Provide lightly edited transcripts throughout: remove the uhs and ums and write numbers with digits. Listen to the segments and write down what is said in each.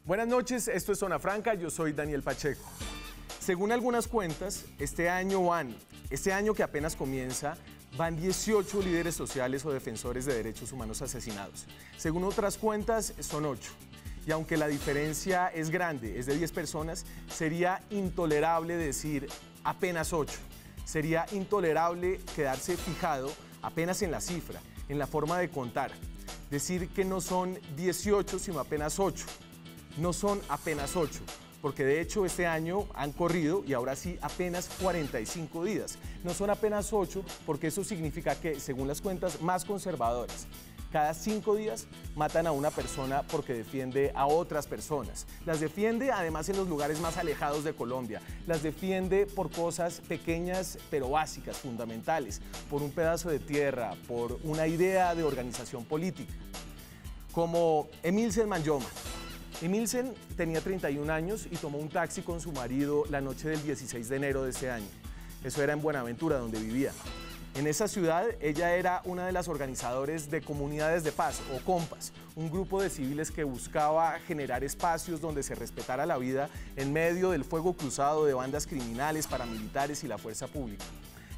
Buenas noches, esto es Zona Franca, yo soy Daniel Pacheco. Según algunas cuentas, este año que apenas comienza, van 18 líderes sociales o defensores de derechos humanos asesinados. Según otras cuentas, son 8. Y aunque la diferencia es grande, es de 10 personas, sería intolerable decir apenas 8. Sería intolerable quedarse fijado apenas en la cifra, en la forma de contar. Decir que no son 18, sino apenas 8. No son apenas 8, porque de hecho este año han corrido, y ahora sí, apenas 45 días. No son apenas 8, porque eso significa que, según las cuentas más conservadoras, cada 5 días matan a una persona porque defiende a otras personas. Las defiende además en los lugares más alejados de Colombia. Las defiende por cosas pequeñas pero básicas, fundamentales. Por un pedazo de tierra, por una idea de organización política. Como Emilsen Manyoma. Emilsen tenía 31 años y tomó un taxi con su marido la noche del 16 de enero de este año. Eso era en Buenaventura, donde vivía. En esa ciudad, ella era una de las organizadoras de Comunidades de Paz, o COMPAS, un grupo de civiles que buscaba generar espacios donde se respetara la vida en medio del fuego cruzado de bandas criminales, paramilitares y la fuerza pública.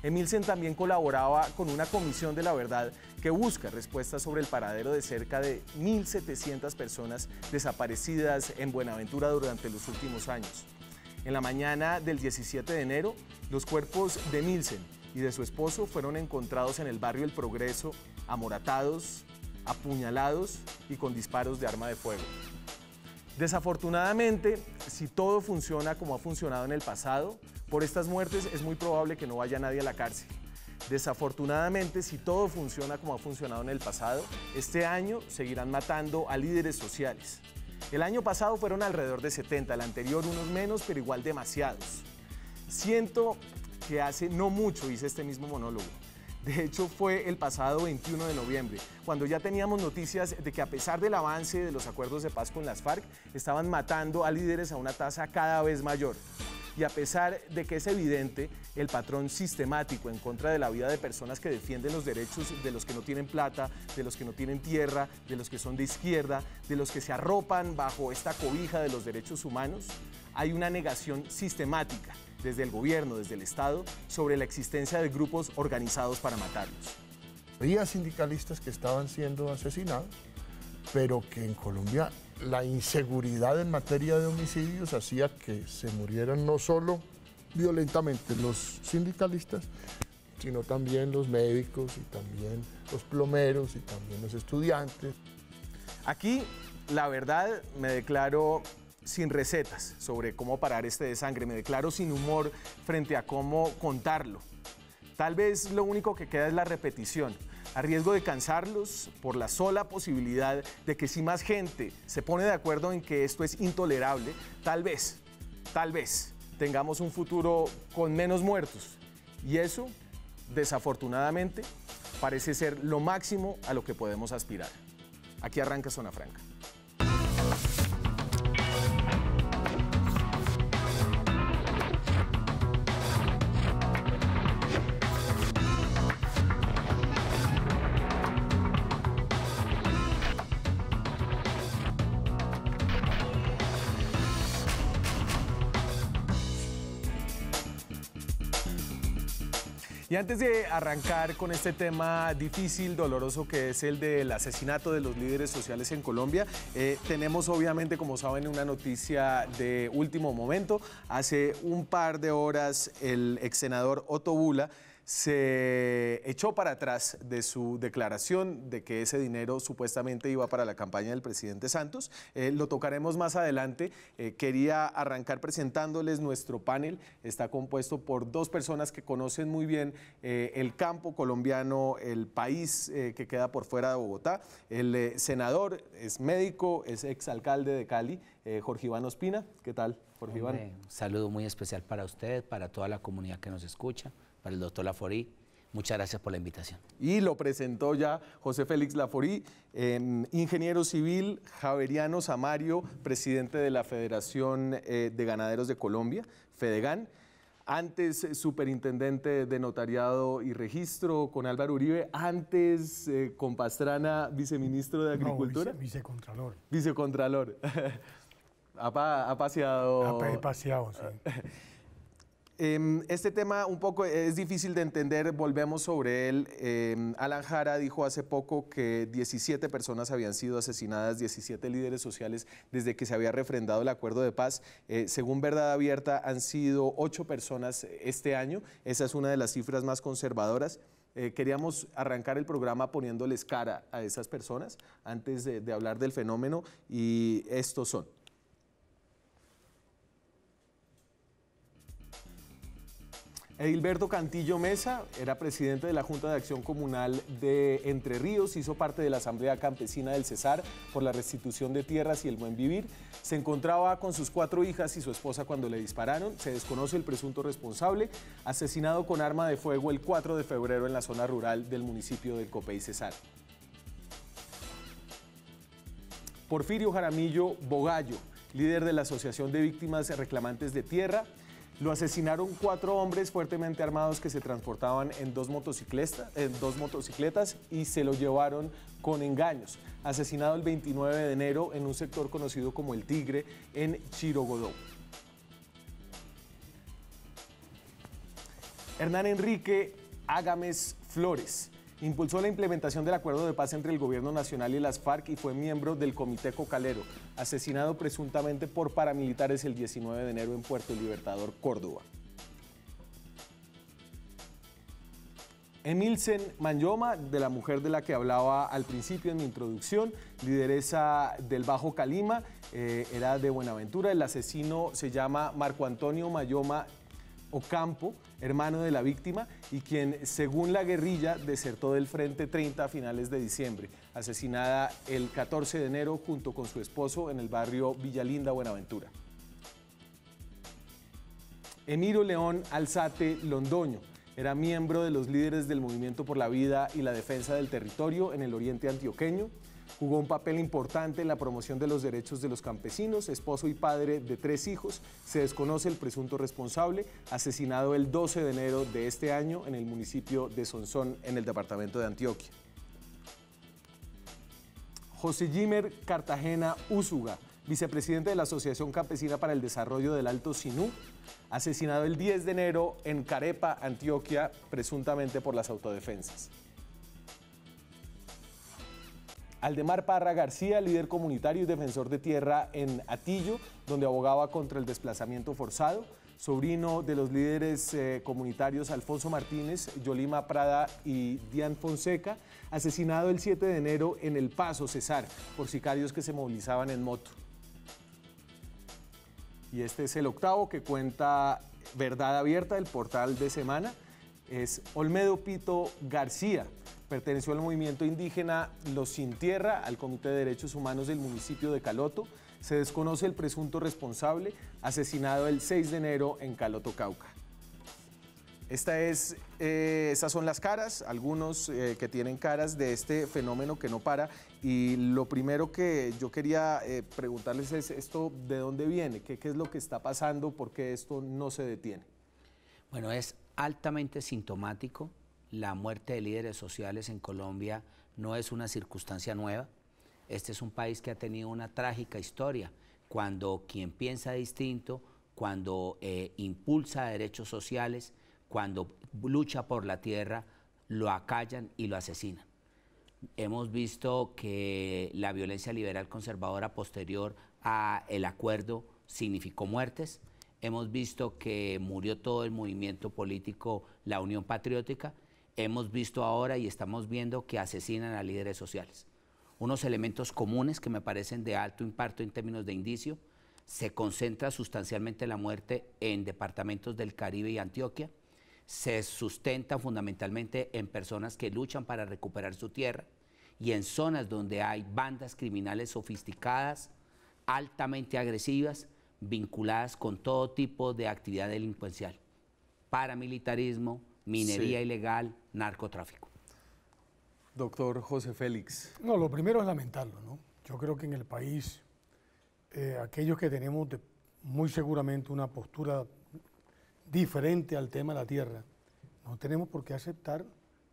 Emilsen también colaboraba con una comisión de la verdad que busca respuestas sobre el paradero de cerca de 1.700 personas desaparecidas en Buenaventura durante los últimos años. En la mañana del 17 de enero, los cuerpos de Emilsen y de su esposo fueron encontrados en el barrio El Progreso, amoratados, apuñalados y con disparos de arma de fuego. Desafortunadamente, si todo funciona como ha funcionado en el pasado, por estas muertes es muy probable que no vaya nadie a la cárcel. Desafortunadamente, si todo funciona como ha funcionado en el pasado, este año seguirán matando a líderes sociales. El año pasado fueron alrededor de 70, el anterior unos menos, pero igual demasiados. Siento que hace no mucho hice este mismo monólogo. De hecho, fue el pasado 21 de noviembre, cuando ya teníamos noticias de que a pesar del avance de los acuerdos de paz con las FARC, estaban matando a líderes a una tasa cada vez mayor. Y a pesar de que es evidente el patrón sistemático en contra de la vida de personas que defienden los derechos de los que no tienen plata, de los que no tienen tierra, de los que son de izquierda, de los que se arropan bajo esta cobija de los derechos humanos, hay una negación sistemática desde el gobierno, desde el Estado, sobre la existencia de grupos organizados para matarlos. Había sindicalistas que estaban siendo asesinados, pero que en Colombia la inseguridad en materia de homicidios hacía que se murieran no solo violentamente los sindicalistas, sino también los médicos y también los plomeros y también los estudiantes. Aquí, la verdad, me declaro sin recetas sobre cómo parar este desangre, me declaro sin humor frente a cómo contarlo. Tal vez lo único que queda es la repetición, a riesgo de cansarlos por la sola posibilidad de que si más gente se pone de acuerdo en que esto es intolerable, tal vez tengamos un futuro con menos muertos. Y eso, desafortunadamente, parece ser lo máximo a lo que podemos aspirar. Aquí arranca Zona Franca. Y antes de arrancar con este tema difícil, doloroso, que es el del asesinato de los líderes sociales en Colombia, tenemos obviamente, como saben, una noticia de último momento. Hace un par de horas el ex senador Otto Bula se echó para atrás de su declaración de que ese dinero supuestamente iba para la campaña del presidente Santos. Lo tocaremos más adelante. Quería arrancar presentándoles nuestro panel. Está compuesto por dos personas que conocen muy bien el campo colombiano, el país que queda por fuera de Bogotá. El senador es médico, es exalcalde de Cali, Jorge Iván Ospina. ¿Qué tal, Jorge Iván? Un saludo muy especial para usted, para toda la comunidad que nos escucha, para el doctor Laforí. Muchas gracias por la invitación. Y lo presentó ya José Félix Laforí, ingeniero civil, Javeriano Samario, presidente de la Federación de Ganaderos de Colombia, FEDEGAN. Antes superintendente de Notariado y Registro con Álvaro Uribe, antes con Pastrana, viceministro de Agricultura. No, vicecontralor. Vicecontralor. Ha paseado. He paseado, sí. Este tema un poco es difícil de entender, volvemos sobre él. Alan Jara dijo hace poco que 17 personas habían sido asesinadas, 17 líderes sociales desde que se había refrendado el acuerdo de paz. Según Verdad Abierta han sido 8 personas este año, esa es una de las cifras más conservadoras. Queríamos arrancar el programa poniéndoles cara a esas personas antes de hablar del fenómeno y estos son. Edilberto Cantillo Mesa era presidente de la Junta de Acción Comunal de Entre Ríos, hizo parte de la Asamblea Campesina del Cesar por la restitución de tierras y el buen vivir. Se encontraba con sus 4 hijas y su esposa cuando le dispararon. Se desconoce el presunto responsable, asesinado con arma de fuego el 4 de febrero en la zona rural del municipio del Copey Cesar. Porfirio Jaramillo Bogallo, líder de la Asociación de Víctimas Reclamantes de Tierra. Lo asesinaron 4 hombres fuertemente armados que se transportaban en dos motocicletas y se lo llevaron con engaños. Asesinado el 29 de enero en un sector conocido como El Tigre, en Chirogodó. Hernán Enrique Ágames Flores impulsó la implementación del acuerdo de paz entre el gobierno nacional y las FARC y fue miembro del Comité Cocalero, asesinado presuntamente por paramilitares el 19 de enero en Puerto Libertador, Córdoba. Emilsen Manyoma, de la mujer de la que hablaba al principio en mi introducción, lideresa del Bajo Calima, era de Buenaventura. El asesino se llama Marco Antonio Manyoma Ocampo, hermano de la víctima, y quien, según la guerrilla, desertó del Frente 30 a finales de diciembre, asesinada el 14 de enero junto con su esposo en el barrio Villalinda, Buenaventura. Emiro León Alzate Londoño era miembro de los líderes del Movimiento por la Vida y la Defensa del Territorio en el oriente antioqueño. Jugó un papel importante en la promoción de los derechos de los campesinos, esposo y padre de 3 hijos. Se desconoce el presunto responsable, asesinado el 12 de enero de este año en el municipio de Sonsón, en el departamento de Antioquia. José Jimer Cartagena Úsuga, vicepresidente de la Asociación Campesina para el Desarrollo del Alto Sinú, asesinado el 10 de enero en Carepa, Antioquia, presuntamente por las autodefensas. Aldemar Parra García, líder comunitario y defensor de tierra en Atillo, donde abogaba contra el desplazamiento forzado, sobrino de los líderes comunitarios Alfonso Martínez, Yolima Prada y Dian Fonseca, asesinado el 7 de enero en El Paso, Cesar, por sicarios que se movilizaban en moto. Y este es el octavo que cuenta Verdad Abierta, el portal de semana. Es Olmedo Pito García. Perteneció al movimiento indígena Los Sin Tierra, al Comité de Derechos Humanos del municipio de Caloto. Se desconoce el presunto responsable, asesinado el 6 de enero en Caloto, Cauca. Esas son las caras, algunos que tienen caras de este fenómeno que no para. Y lo primero que yo quería preguntarles es esto, ¿de dónde viene? ¿Qué es lo que está pasando? ¿Por qué esto no se detiene? Bueno, es altamente sintomático. La muerte de líderes sociales en Colombia no es una circunstancia nueva. Este es un país que ha tenido una trágica historia. Cuando quien piensa distinto, cuando impulsa derechos sociales, cuando lucha por la tierra, lo acallan y lo asesinan. Hemos visto que la violencia liberal conservadora posterior al acuerdo significó muertes. Hemos visto que murió todo el movimiento político, la Unión Patriótica. Hemos visto ahora y estamos viendo que asesinan a líderes sociales. Unos elementos comunes que me parecen de alto impacto en términos de indicio: se concentra sustancialmente la muerte en departamentos del Caribe y Antioquia, se sustenta fundamentalmente en personas que luchan para recuperar su tierra y en zonas donde hay bandas criminales sofisticadas, altamente agresivas, vinculadas con todo tipo de actividad delincuencial, paramilitarismo, minería ilegal, narcotráfico. Doctor José Félix. No, lo primero es lamentarlo, ¿no? Yo creo que en el país, aquellos que tenemos muy seguramente una postura diferente al tema de la tierra, no tenemos por qué aceptar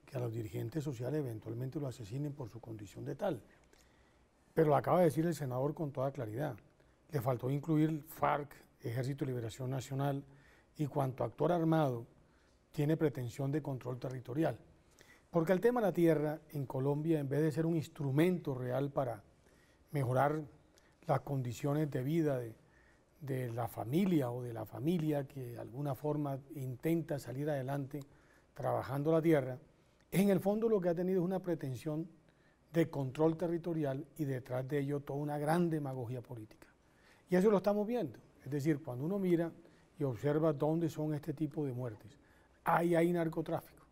que a los dirigentes sociales eventualmente lo asesinen por su condición de tal. Pero lo acaba de decir el senador con toda claridad. le faltó incluir FARC, Ejército de Liberación Nacional, y cuanto actor armado tiene pretensión de control territorial. Porque el tema de la tierra en Colombia, en vez de ser un instrumento real para mejorar las condiciones de vida de la familia o de la familia que de alguna forma intenta salir adelante trabajando la tierra, en el fondo lo que ha tenido es una pretensión de control territorial y detrás de ello toda una gran demagogia política. Y eso lo estamos viendo. Es decir, cuando uno mira y observa dónde son este tipo de muertes, ahí hay narcotráfico.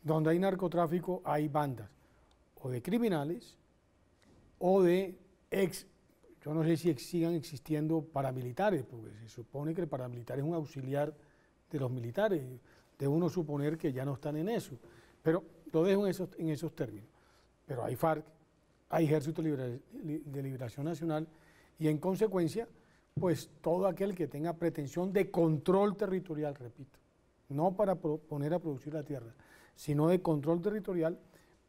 Donde hay narcotráfico hay bandas o de criminales o de yo no sé si sigan existiendo paramilitares, porque se supone que el paramilitar es un auxiliar de los militares, de uno suponer que ya no están en eso, pero lo dejo en esos términos. Pero hay FARC, hay Ejército de Liberación Nacional y en consecuencia, pues todo aquel que tenga pretensión de control territorial, repito, no para poner a producir la tierra, sino de control territorial,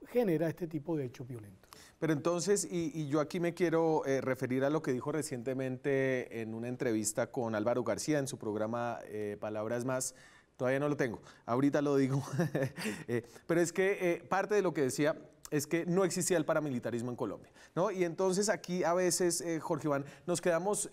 genera este tipo de hechos violentos. Pero entonces, y yo aquí me quiero referir a lo que dijo recientemente en una entrevista con Álvaro García en su programa Palabras Más. Todavía no lo tengo, ahorita lo digo. Pero es que parte de lo que decía es que no existía el paramilitarismo en Colombia, ¿no? Y entonces aquí a veces, Jorge Iván, nos quedamos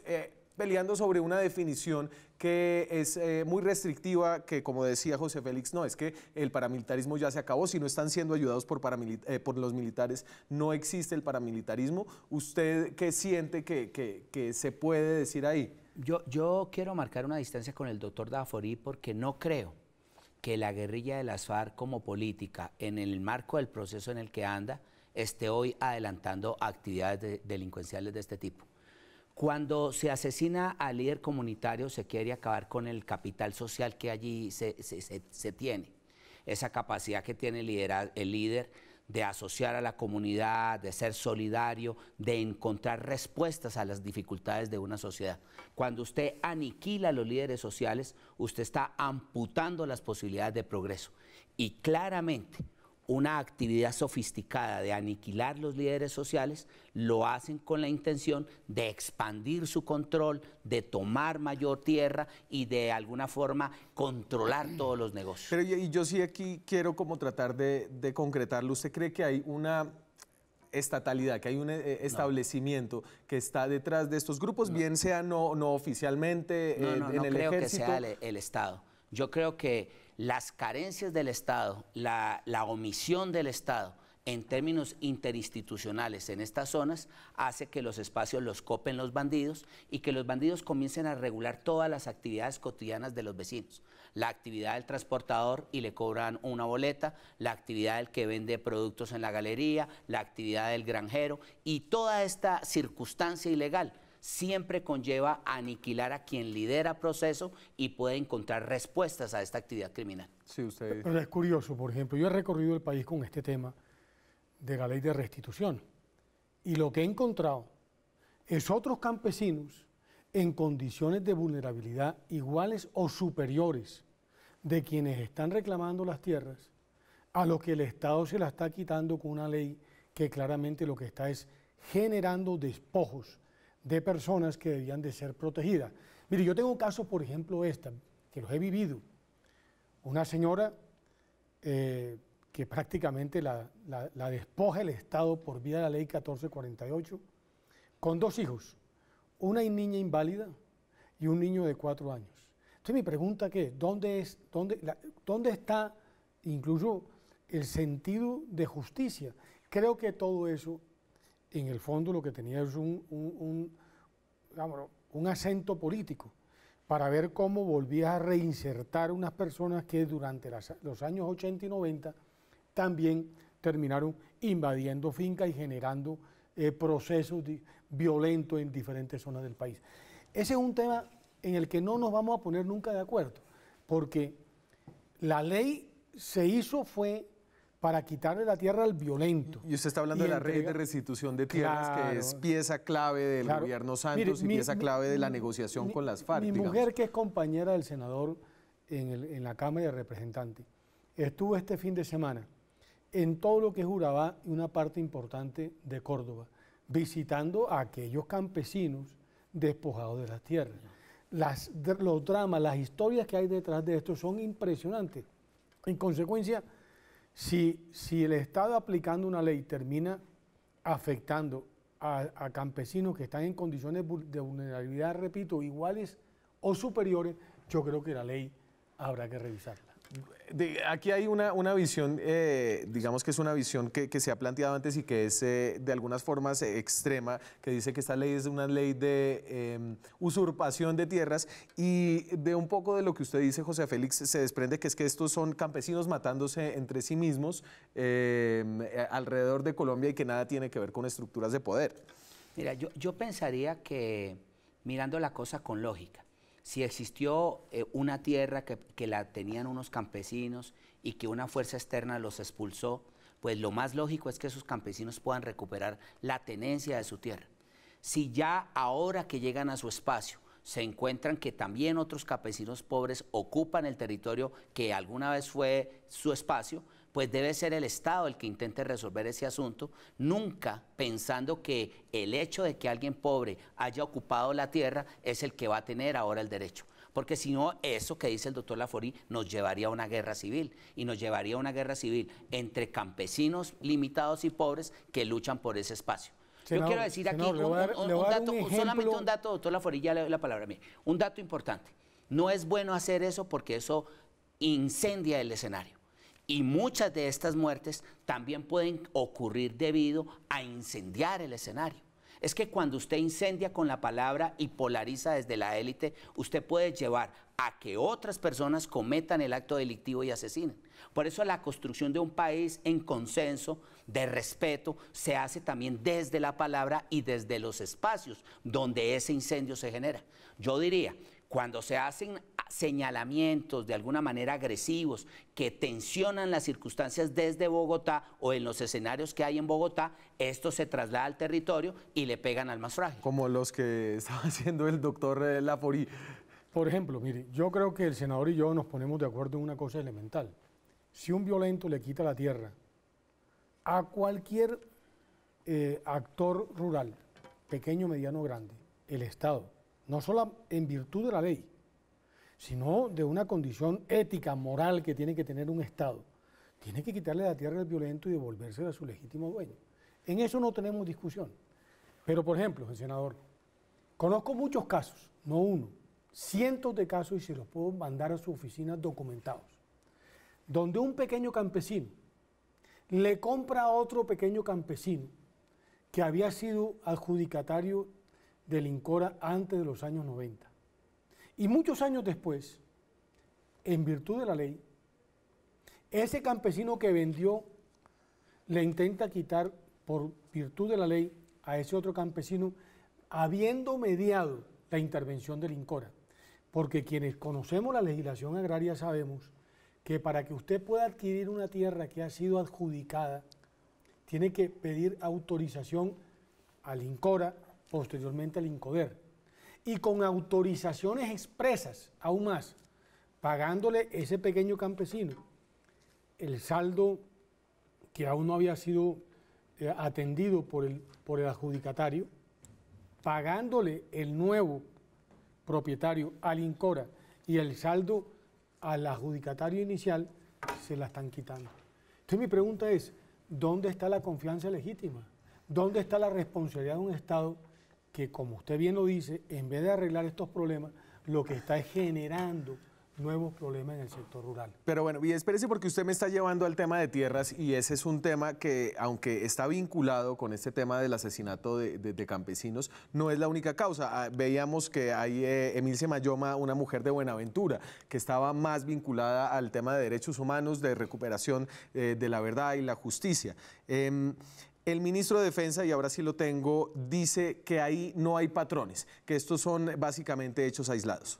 peleando sobre una definición que es muy restrictiva, que como decía José Félix, no, es que el paramilitarismo ya se acabó, si no están siendo ayudados por los militares, no existe el paramilitarismo. ¿Usted qué siente que se puede decir ahí? Yo quiero marcar una distancia con el doctor Daforí porque no creo que la guerrilla de las FARC como política, en el marco del proceso en el que anda, esté hoy adelantando actividades delincuenciales de este tipo. Cuando se asesina al líder comunitario se quiere acabar con el capital social que allí se tiene, esa capacidad que tiene el líder de asociar a la comunidad, de ser solidario, de encontrar respuestas a las dificultades de una sociedad. Cuando usted aniquila a los líderes sociales, usted está amputando las posibilidades de progreso. Y claramente, una actividad sofisticada de aniquilar los líderes sociales lo hacen con la intención de expandir su control, de tomar mayor tierra y de alguna forma controlar todos los negocios. Pero y yo sí aquí quiero como tratar de concretarlo. ¿Usted cree que hay una estatalidad, que hay un establecimiento que está detrás de estos grupos, bien sea no oficialmente en el ejército? No creo que sea el Estado. Yo creo que las carencias del Estado, la omisión del Estado en términos interinstitucionales en estas zonas hace que los espacios los copen los bandidos y que los bandidos comiencen a regular todas las actividades cotidianas de los vecinos. La actividad del transportador y le cobran una boleta, la actividad del que vende productos en la galería, la actividad del granjero y toda esta circunstancia ilegal siempre conlleva a aniquilar a quien lidera proceso y puede encontrar respuestas a esta actividad criminal. Sí, usted... Pero es curioso, por ejemplo, yo he recorrido el país con este tema de la ley de restitución y lo que he encontrado es otros campesinos en condiciones de vulnerabilidad iguales o superiores de quienes están reclamando las tierras a lo que el Estado se la está quitando con una ley que claramente lo que está es generando despojos de personas que debían de ser protegidas. Mire, yo tengo casos, por ejemplo, que los he vivido. Una señora que prácticamente la despoja el Estado por vía de la ley 1448, con 2 hijos, una niña inválida y un niño de 4 años. Entonces mi pregunta es, ¿dónde está incluso el sentido de justicia? Creo que todo eso, en el fondo, lo que tenía es un acento político para ver cómo volvía a reinsertar unas personas que durante los años 80 y 90 también terminaron invadiendo fincas y generando procesos violentos en diferentes zonas del país. Ese es un tema en el que no nos vamos a poner nunca de acuerdo, porque la ley se hizo fue para quitarle la tierra al violento. Y usted está hablando de la ley de restitución de tierras, claro, que es pieza clave del gobierno Santos. Mire, y pieza clave de la negociación con las FARC. Mi mujer, que es compañera del senador en la Cámara de Representantes, estuvo este fin de semana en todo lo que es Urabá y una parte importante de Córdoba, visitando a aquellos campesinos despojados de las tierras. Los dramas, las historias que hay detrás de esto son impresionantes. En consecuencia, si el Estado aplicando una ley termina afectando a campesinos que están en condiciones de vulnerabilidad, repito, iguales o superiores, yo creo que la ley habrá que revisarla. Aquí hay una visión, digamos que es una visión que se ha planteado antes y que es de algunas formas extrema, que dice que esta ley es una ley de usurpación de tierras, y de un poco de lo que usted dice, José Félix, se desprende que es que estos son campesinos matándose entre sí mismos alrededor de Colombia y que nada tiene que ver con estructuras de poder. Mira, yo pensaría que, mirando la cosa con lógica, si existió una tierra que la tenían unos campesinos y que una fuerza externa los expulsó, pues lo más lógico es que esos campesinos puedan recuperar la tenencia de su tierra. Si ya ahora que llegan a su espacio se encuentran que también otros campesinos pobres ocupan el territorio que alguna vez fue su espacio, pues debe ser el Estado el que intente resolver ese asunto, nunca pensando que el hecho de que alguien pobre haya ocupado la tierra es el que va a tener ahora el derecho. Porque si no, eso que dice el doctor Laforí nos llevaría a una guerra civil, y nos llevaría a una guerra civil entre campesinos limitados y pobres que luchan por ese espacio. Yo quiero decir aquí solamente un dato, doctor Laforí, ya le doy la palabra a mí. Un dato importante. No es bueno hacer eso porque eso incendia el escenario. Y muchas de estas muertes también pueden ocurrir debido a incendiar el escenario. Es que cuando usted incendia con la palabra y polariza desde la élite, usted puede llevar a que otras personas cometan el acto delictivo y asesinen. Por eso la construcción de un país en consenso, de respeto, se hace también desde la palabra y desde los espacios donde ese incendio se genera. Yo diría, cuando se hacen señalamientos de alguna manera agresivos que tensionan las circunstancias desde Bogotá o en los escenarios que hay en Bogotá, esto se traslada al territorio y le pegan al más frágil. Como los que estaba haciendo el doctor Laforí. Por ejemplo, mire, yo creo que el senador y yo nos ponemos de acuerdo en una cosa elemental. Si un violento le quita la tierra a cualquier actor rural, pequeño, mediano, grande, el Estado, no solo en virtud de la ley, sino de una condición ética, moral que tiene que tener un Estado, tiene que quitarle la tierra al violento y devolvérsela a su legítimo dueño. En eso no tenemos discusión. Pero, por ejemplo, el senador, conozco muchos casos, no uno, cientos de casos, y se los puedo mandar a su oficina documentados, donde un pequeño campesino le compra a otro pequeño campesino que había sido adjudicatario del INCORA antes de los años 90. Y muchos años después, en virtud de la ley, ese campesino que vendió le intenta quitar por virtud de la ley a ese otro campesino, habiendo mediado la intervención del INCORA. Porque quienes conocemos la legislación agraria sabemos que para que usted pueda adquirir una tierra que ha sido adjudicada, tiene que pedir autorización al INCORA, posteriormente al INCODER. Y con autorizaciones expresas, aún más, pagándole ese pequeño campesino el saldo que aún no había sido atendido por el adjudicatario, pagándole el nuevo propietario al INCORA y el saldo al adjudicatario inicial, se la están quitando. Entonces mi pregunta es, ¿dónde está la confianza legítima? ¿Dónde está la responsabilidad de un Estado que, como usted bien lo dice, en vez de arreglar estos problemas, lo que está es generando nuevos problemas en el sector rural? Pero bueno, y espérese porque usted me está llevando al tema de tierras, y ese es un tema que, aunque está vinculado con este tema del asesinato de campesinos, no es la única causa. Veíamos que hay Emilce Mayoma, una mujer de Buenaventura, que estaba más vinculada al tema de derechos humanos, de recuperación de la verdad y la justicia. El ministro de Defensa, y ahora sí lo tengo, dice que ahí no hay patrones, que estos son básicamente hechos aislados.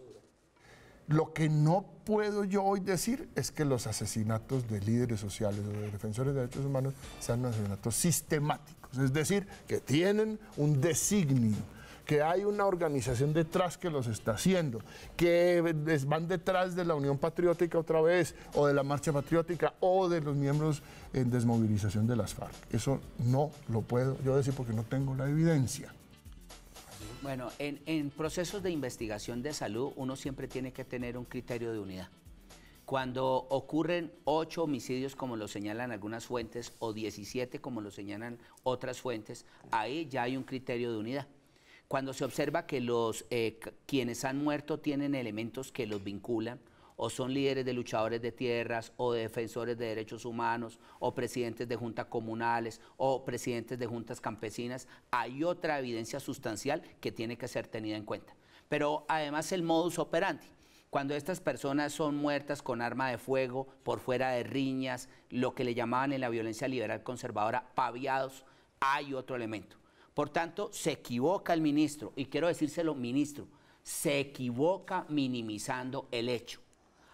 Lo que no puedo yo hoy decir es que los asesinatos de líderes sociales o de defensores de derechos humanos sean asesinatos sistemáticos, es decir, que tienen un designio, que hay una organización detrás que los está haciendo, que van detrás de la Unión Patriótica otra vez, o de la Marcha Patriótica, o de los miembros en desmovilización de las FARC. Eso no lo puedo yo decir porque no tengo la evidencia. Bueno, en procesos de investigación de salud uno siempre tiene que tener un criterio de unidad. Cuando ocurren 8 homicidios, como lo señalan algunas fuentes, o 17, como lo señalan otras fuentes, ahí ya hay un criterio de unidad. Cuando se observa que quienes han muerto tienen elementos que los vinculan, o son líderes de luchadores de tierras, o de defensores de derechos humanos, o presidentes de juntas comunales, o presidentes de juntas campesinas, hay otra evidencia sustancial que tiene que ser tenida en cuenta. Pero además el modus operandi. Cuando estas personas son muertas con arma de fuego, por fuera de riñas, lo que le llamaban en la violencia liberal conservadora paviados, hay otro elemento. Por tanto, se equivoca el ministro, y quiero decírselo, ministro, se equivoca minimizando el hecho.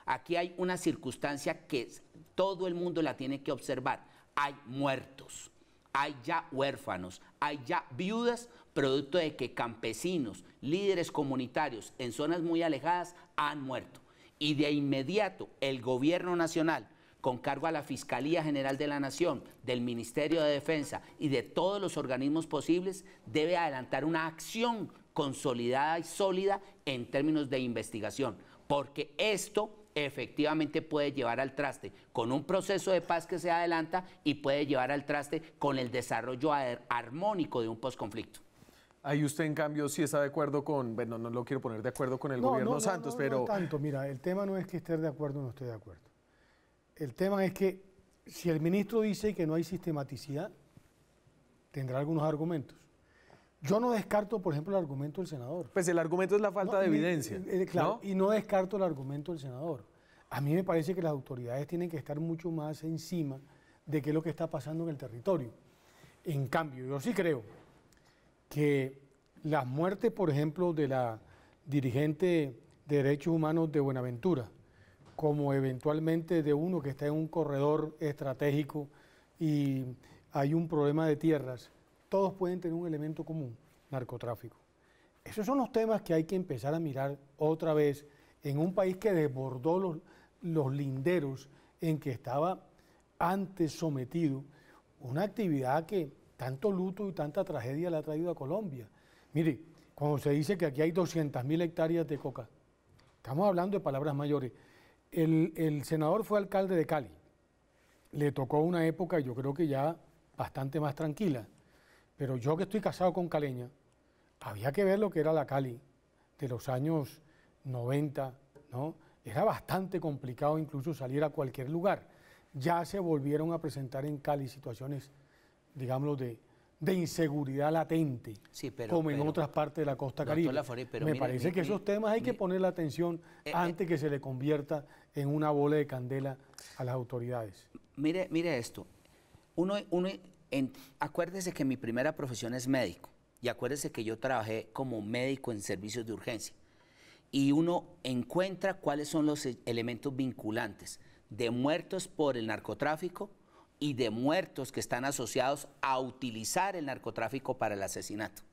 Aquí hay una circunstancia que todo el mundo la tiene que observar. Hay muertos, hay ya huérfanos, hay ya viudas, producto de que campesinos, líderes comunitarios en zonas muy alejadas han muerto. Y de inmediato el gobierno nacional, con cargo a la Fiscalía General de la Nación, del Ministerio de Defensa y de todos los organismos posibles, debe adelantar una acción consolidada y sólida en términos de investigación, porque esto efectivamente puede llevar al traste con un proceso de paz que se adelanta y puede llevar al traste con el desarrollo armónico de un posconflicto. Ahí usted, en cambio, sí está de acuerdo con, bueno, no lo quiero poner de acuerdo con el gobierno Santos, pero... No tanto, mira, el tema no es que esté de acuerdo o no esté de acuerdo. El tema es que si el ministro dice que no hay sistematicidad, tendrá algunos argumentos. Yo no descarto, por ejemplo, el argumento del senador. Pues el argumento es la falta de evidencia. Claro, ¿no? Y no descarto el argumento del senador. A mí me parece que las autoridades tienen que estar mucho más encima de qué es lo que está pasando en el territorio. En cambio, yo sí creo que las muertes, por ejemplo, de la dirigente de Derechos Humanos de Buenaventura, como eventualmente de uno que está en un corredor estratégico y hay un problema de tierras, todos pueden tener un elemento común, narcotráfico. Esos son los temas que hay que empezar a mirar otra vez en un país que desbordó los linderos en que estaba antes sometido, una actividad que tanto luto y tanta tragedia le ha traído a Colombia. Mire, cuando se dice que aquí hay 200.000 hectáreas de coca, estamos hablando de palabras mayores. El senador fue alcalde de Cali, le tocó una época, yo creo que ya bastante más tranquila, pero yo que estoy casado con caleña, había que ver lo que era la Cali de los años 90, ¿no? Era bastante complicado incluso salir a cualquier lugar. Ya se volvieron a presentar en Cali situaciones, digámoslo, de inseguridad latente, sí, como en otras partes de la costa caribe. Laforet, me parece que esos temas hay que poner la atención antes que se le convierta en una bola de candela a las autoridades. Mire esto, acuérdese que mi primera profesión es médico, y acuérdese que yo trabajé como médico en servicios de urgencia, y uno encuentra cuáles son los elementos vinculantes de muertos por el narcotráfico y de muertos que están asociados a utilizar el narcotráfico para el asesinato.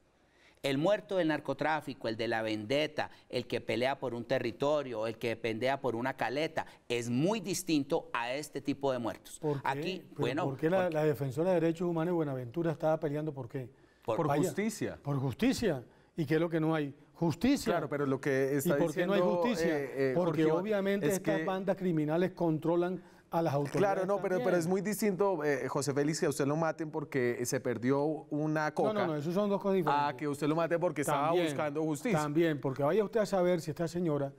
El muerto del narcotráfico, el de la vendetta, el que pelea por un territorio, el que pelea por una caleta, es muy distinto a este tipo de muertos. ¿Por qué? Aquí, ¿Por qué la defensora de derechos humanos de Buenaventura estaba peleando por qué? Por justicia. Por justicia. ¿Y qué es lo que no hay? Justicia. Claro, pero lo que está diciendo... ¿Y por qué no hay justicia? Porque Jorge, obviamente estas bandas criminales controlan a las autoridades. Claro, no, pero es muy distinto, José Félix, que a usted lo maten porque se perdió una coca. No, eso son dos cosas diferentes. A que usted lo mate porque estaba buscando justicia. También, porque vaya usted a saber si esta señora,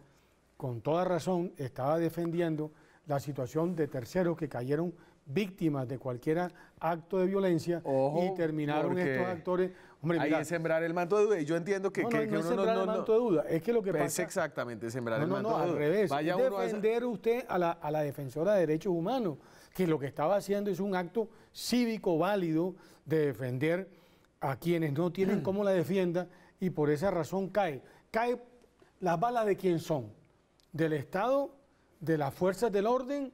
con toda razón, estaba defendiendo la situación de terceros que cayeron víctimas de cualquier acto de violencia. Ojo, y terminaron estos actores... Hombre, ahí es sembrar el manto de duda, y yo entiendo que... No es sembrar el manto de duda, es que lo que pasa... Es exactamente sembrar el manto de duda. No, al revés, es defender usted a la defensora de derechos humanos, que lo que estaba haciendo es un acto cívico válido de defender a quienes no tienen cómo la defienda, y por esa razón cae las balas de quién son, del Estado, de las fuerzas del orden,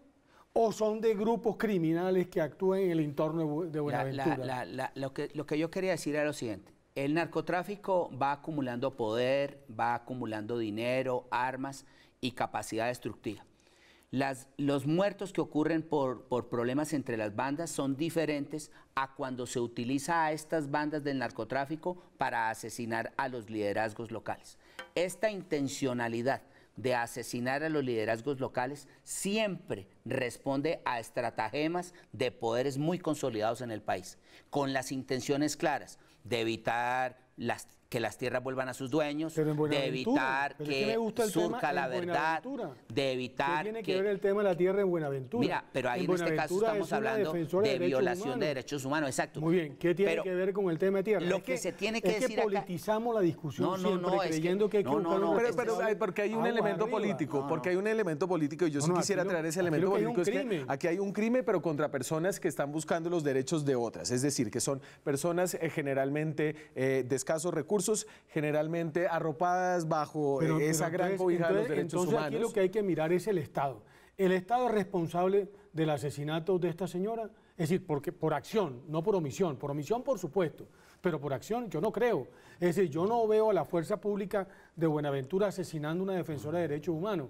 o son de grupos criminales que actúan en el entorno de Buenaventura. Lo que yo quería decir era lo siguiente. El narcotráfico va acumulando poder, va acumulando dinero, armas y capacidad destructiva. Los muertos que ocurren por problemas entre las bandas son diferentes a cuando se utiliza a estas bandas del narcotráfico para asesinar a los liderazgos locales. Esta intencionalidad de asesinar a los liderazgos locales siempre responde a estratagemas de poderes muy consolidados en el país, con las intenciones claras de evitar que las tierras vuelvan a sus dueños, de evitar que surja la verdad, de evitar ¿Qué tiene que ver el tema de la tierra en Buenaventura? Mira, pero ahí en este caso estamos hablando de violación de derechos humanos, exacto. Muy bien, ¿qué tiene que ver con el tema de tierra? Lo que se tiene que decir acá... politizamos la discusión siempre creyendo que hay que pero porque hay un elemento político, porque hay un elemento político y yo sí quisiera traer ese elemento político, es que aquí hay un crimen, pero contra personas que están buscando los derechos de otras, es decir, que son personas generalmente de escasos recursos, generalmente arropadas bajo esa gran cobija de los derechos humanos. Entonces aquí lo que hay que mirar es el Estado. ¿El Estado es responsable del asesinato de esta señora? Es decir, porque por acción, no por omisión. Por omisión, por supuesto, pero por acción yo no creo. Es decir, yo no veo a la fuerza pública de Buenaventura asesinando a una defensora de derechos humanos.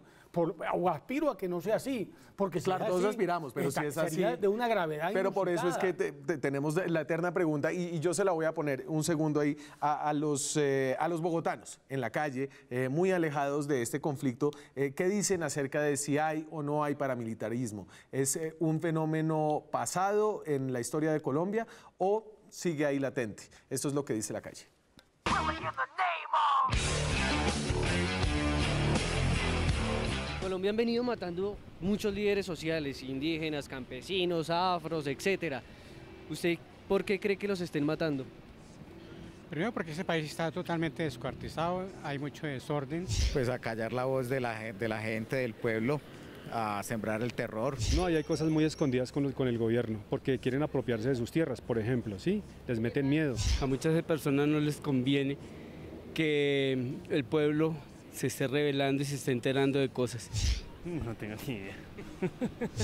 O aspiro a que no sea así, porque si claro, todos aspiramos, pero si es así, sería de una gravedad pero inusitada. Por eso es que tenemos la eterna pregunta, y yo se la voy a poner un segundo ahí a los bogotanos en la calle, muy alejados de este conflicto. ¿Qué dicen acerca de si hay o no hay paramilitarismo? ¿Es un fenómeno pasado en la historia de Colombia o sigue ahí latente? Esto es lo que dice la calle. Colombia han venido matando muchos líderes sociales, indígenas, campesinos, afros, etcétera. ¿Usted por qué cree que los estén matando? Primero porque ese país está totalmente descuartizado, hay mucho desorden. Pues a callar la voz de la gente, del pueblo, a sembrar el terror. No, y hay cosas muy escondidas con el gobierno, porque quieren apropiarse de sus tierras, por ejemplo, ¿sí? Les meten miedo. A muchas personas no les conviene que el pueblo se esté rebelando y se esté enterando de cosas. No tengo ni idea.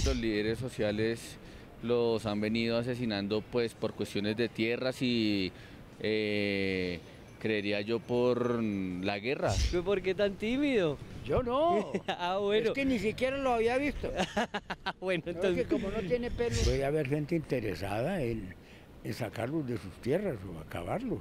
Los líderes sociales los han venido asesinando pues por cuestiones de tierras y creería yo por la guerra. ¿Por qué tan tímido? Yo no. Bueno. Es que ni siquiera lo había visto. Bueno, entonces... Es que como no tiene pelo... Puede haber gente interesada en sacarlos de sus tierras o acabarlos.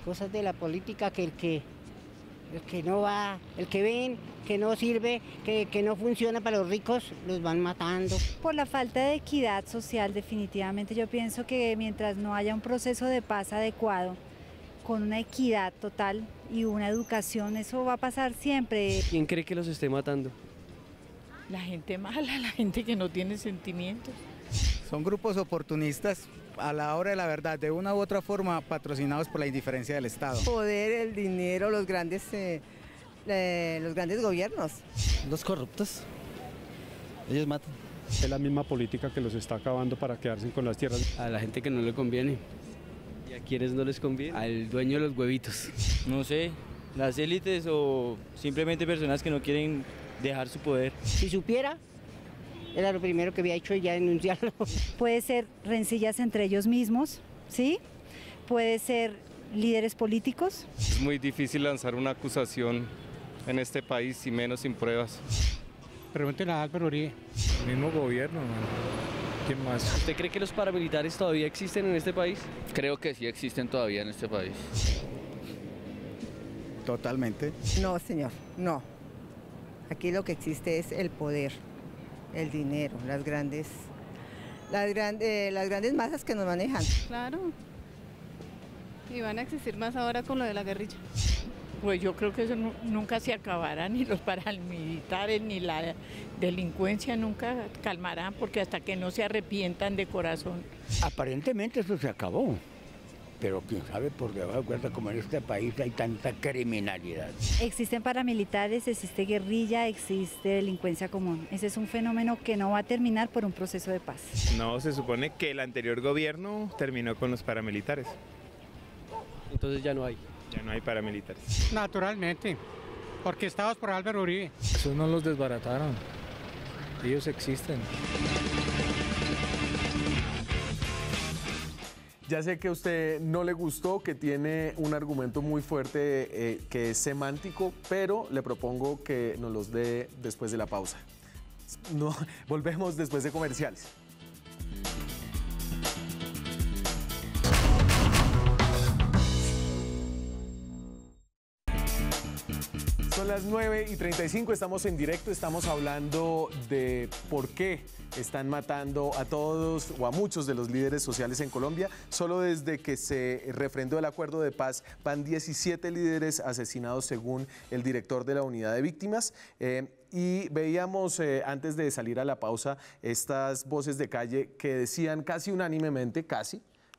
Cosas de la política que el que no va, el que ven que no sirve, que no funciona para los ricos, los van matando. Por la falta de equidad social, definitivamente yo pienso que mientras no haya un proceso de paz adecuado, con una equidad total y una educación, eso va a pasar siempre. ¿Quién cree que los esté matando? La gente mala, la gente que no tiene sentimientos. Son grupos oportunistas a la hora de la verdad, de una u otra forma patrocinados por la indiferencia del Estado. Poder, el dinero, los grandes gobiernos. Los corruptos, ellos matan. Es la misma política que los está acabando para quedarse con las tierras. A la gente que no le conviene. ¿Y a quiénes no les conviene? Al dueño de los huevitos. No sé, las élites o simplemente personas que no quieren dejar su poder. Si supiera, era lo primero que había hecho y ya denunciarlo. Puede ser rencillas entre ellos mismos, ¿sí? Puede ser líderes políticos. Es muy difícil lanzar una acusación en este país y menos sin pruebas. Pregúntenle a Álvaro Uribe. El mismo gobierno, man. ¿Quién más? ¿Usted cree que los paramilitares todavía existen en este país? Creo que sí existen todavía en este país. Totalmente. No, señor, no. Aquí lo que existe es el poder, el dinero, las grandes masas que nos manejan. Claro. Y van a existir más ahora con lo de la guerrilla. Pues yo creo que eso nunca se acabará, ni los paramilitares, ni la delincuencia nunca calmarán, porque hasta que no se arrepientan de corazón. Aparentemente eso se acabó, pero quién sabe por debajo de cuenta como en este país hay tanta criminalidad. Existen paramilitares, existe guerrilla, existe delincuencia común. Ese es un fenómeno que no va a terminar por un proceso de paz. No, se supone que el anterior gobierno terminó con los paramilitares. Entonces ya no hay. Ya no hay paramilitares. Naturalmente, porque estados por Álvaro Uribe. Esos no los desbarataron, ellos existen. Ya sé que a usted no le gustó, que tiene un argumento muy fuerte que es semántico, pero le propongo que nos los dé después de la pausa. No, volvemos después de comerciales. Son las 9:35, estamos en directo, estamos hablando de por qué están matando a todos o a muchos de los líderes sociales en Colombia. Solo desde que se refrendó el acuerdo de paz van 17 líderes asesinados según el director de la unidad de víctimas. Y veíamos antes de salir a la pausa estas voces de calle que decían casi unánimemente,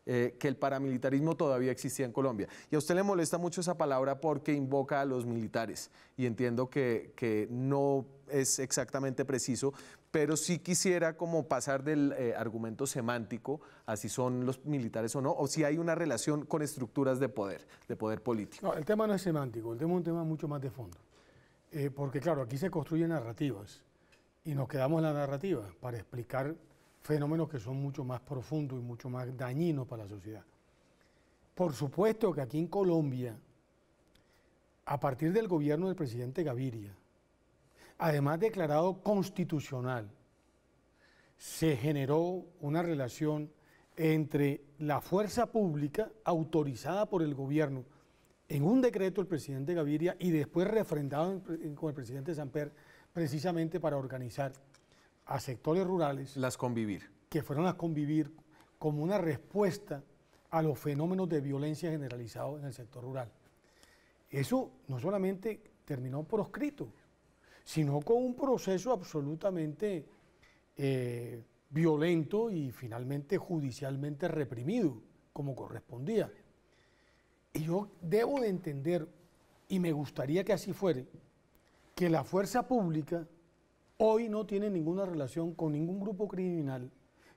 que el paramilitarismo todavía existía en Colombia. Y a usted le molesta mucho esa palabra porque invoca a los militares. Y entiendo que no es exactamente preciso, pero sí quisiera como pasar del argumento semántico a si son los militares o no, o si hay una relación con estructuras de poder político. No, el tema no es semántico, el tema es un tema mucho más de fondo. Porque claro, aquí se construyen narrativas y nos quedamos en la narrativa para explicar fenómenos que son mucho más profundos y mucho más dañinos para la sociedad. Por supuesto que aquí en Colombia, a partir del gobierno del presidente Gaviria, además declarado constitucional, se generó una relación entre la fuerza pública autorizada por el gobierno en un decreto del presidente Gaviria y después refrendado con el presidente Samper, precisamente para organizar a sectores rurales. Las convivir. Que fueron a convivir como una respuesta a los fenómenos de violencia generalizados en el sector rural. Eso no solamente terminó proscrito, sino con un proceso absolutamente violento y finalmente judicialmente reprimido, como correspondía. Y yo debo de entender, y me gustaría que así fuere, que la fuerza pública hoy no tiene ninguna relación con ningún grupo criminal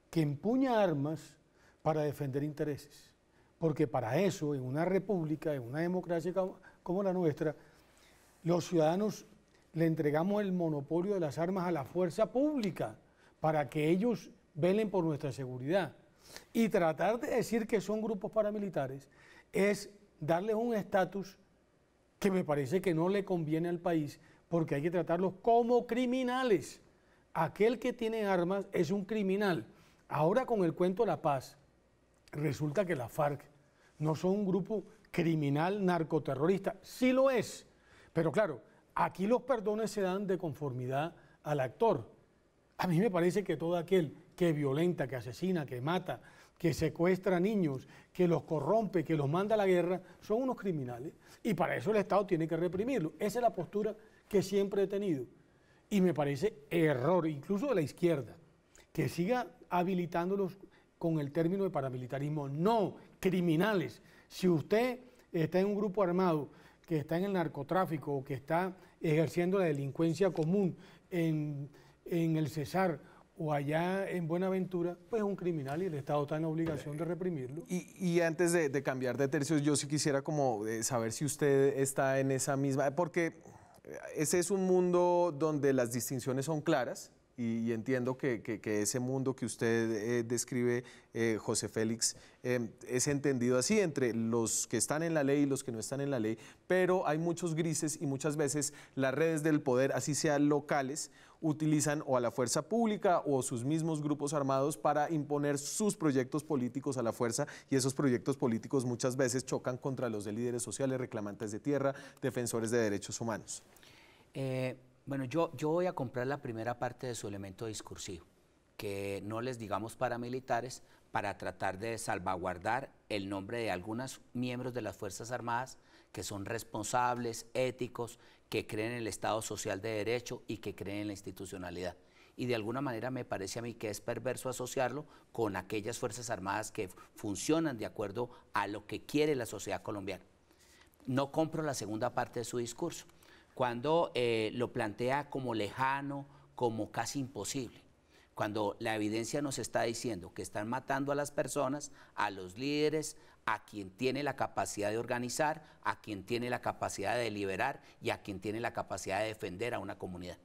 que empuña armas para defender intereses. Porque para eso, en una república, en una democracia como la nuestra, los ciudadanos le entregamos el monopolio de las armas a la fuerza pública para que ellos velen por nuestra seguridad. Y tratar de decir que son grupos paramilitares es darles un estatus que me parece que no le conviene al país, porque hay que tratarlos como criminales. Aquel que tiene armas es un criminal. Ahora con el cuento de la paz, resulta que la FARC no son un grupo criminal narcoterrorista. Sí lo es, pero claro, aquí los perdones se dan de conformidad al actor. A mí me parece que todo aquel que violenta, que asesina, que mata, que secuestra niños, que los corrompe, que los manda a la guerra, son unos criminales. Y para eso el Estado tiene que reprimirlo. Esa es la postura que siempre he tenido. Y me parece error, incluso de la izquierda, que siga habilitándolos con el término de paramilitarismo. No, criminales. Si usted está en un grupo armado, que está en el narcotráfico, o que está ejerciendo la delincuencia común en el Cesar o allá en Buenaventura, pues es un criminal y el Estado está en la obligación de reprimirlo. Y antes de cambiar de tercios, yo sí quisiera como saber si usted está en esa misma, porque ese es un mundo donde las distinciones son claras y entiendo que ese mundo que usted describe, José Félix, es entendido así entre los que están en la ley y los que no están en la ley, pero hay muchos grises y muchas veces las redes del poder, así sean locales, utilizan o a la fuerza pública o sus mismos grupos armados para imponer sus proyectos políticos a la fuerza, y esos proyectos políticos muchas veces chocan contra los de líderes sociales, reclamantes de tierra, defensores de derechos humanos. Bueno, yo voy a comprar la primera parte de su elemento discursivo, que no les digamos paramilitares para tratar de salvaguardar el nombre de algunos miembros de las Fuerzas Armadas que son responsables, éticos, que creen en el Estado social de derecho y que creen en la institucionalidad. Y de alguna manera me parece a mí que es perverso asociarlo con aquellas Fuerzas Armadas que funcionan de acuerdo a lo que quiere la sociedad colombiana. No compro la segunda parte de su discurso, cuando lo plantea como lejano, como casi imposible, cuando la evidencia nos está diciendo que están matando a las personas, a los líderes, a quien tiene la capacidad de organizar, a quien tiene la capacidad de deliberar y a quien tiene la capacidad de defender a una comunidad.